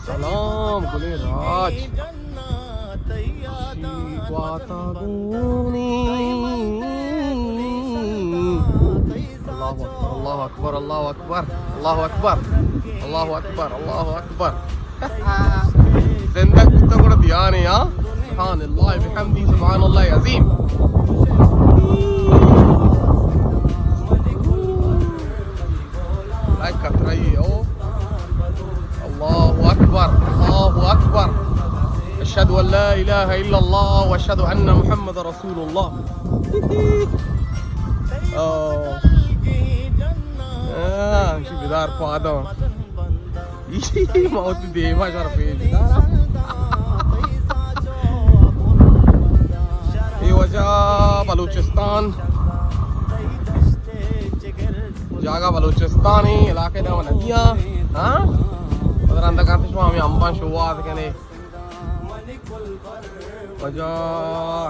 Salam Gule Raj Allahu Akbar, Allahu Akbar, Allahu Akbar, Allahu Akbar, Allahu Akbar. Zinda kutta kuda dhyan hai ya. Subhanallah bihamdi subhanallah azim. Like katrai oh. Allahu Akbar, Allahu Akbar. Ashhadu an la ilaha illa Allah wa ashhadu anna Muhammadar Rasulullah. Oh. Şu bidar pada. Mautu deva şarfe. ये वजह बलूचिस्तान जागा बलूचिस्तानी इलाके दा नदियां हां other अंदा Kant स्वामी अंबा शुवात कने वजह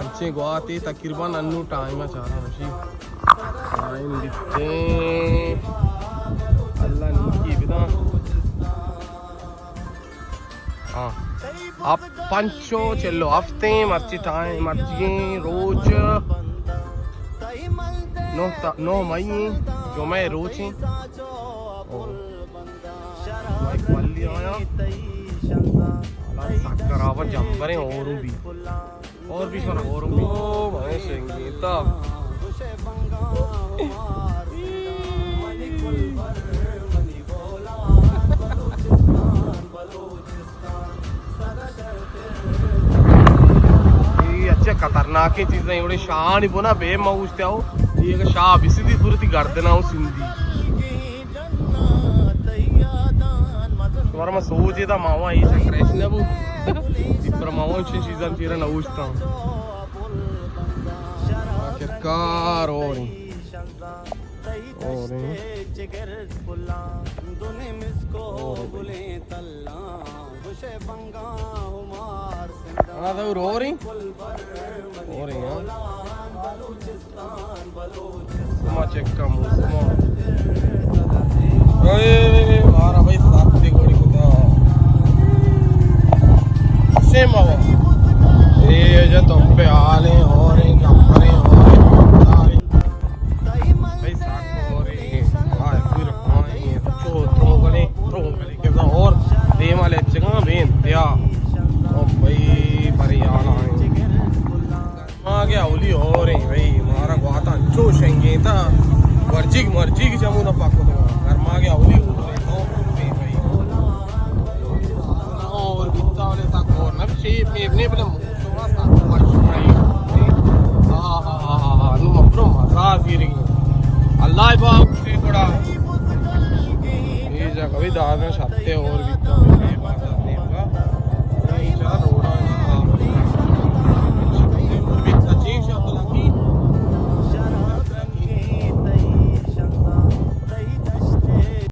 अंचे गोआती तकरीबन अन्नू टाइम चारा मशी टाइम दिते अल्लाह नीकी बिदा हां आप पंचो चलो हफ्ते मर्ची टाइम मर्ची रोज 9 मई जो मैं रोज वाली आया करावर जंपरे और भी सर और भी मैं संगीता अच्छे खतरनाक चीजें एवढे शान ना बेमौज त्याव एक शाह बिसिदी पुरती गर्दना सिंधी तुम्हारा मैं सोचे था मावा ये क्रैश ना वो इपर मावा चीज़ां फिर ना उछता आखिरकार और रो रही चेक का मारा भाई साथ से गोड़ी को सेम आवा ये जो तुम पे आले और जंपरे और भाई साथ को और आए फिर आए थ्रो गले के और देम वाले जगह बेन दिया ओ भाई परियाना आ गया ओली और भाई मारा गोता चो संगीता मर्जी की जमू ना पाको तो घर में आ गया ओली भाई और बिता वाले तक और ना शेप ने बले मुसवा सा भाई हां नु मप्रो मजा फिर अल्लाह बाप से थोड़ा ये जगह भी दाद में छाते और बिता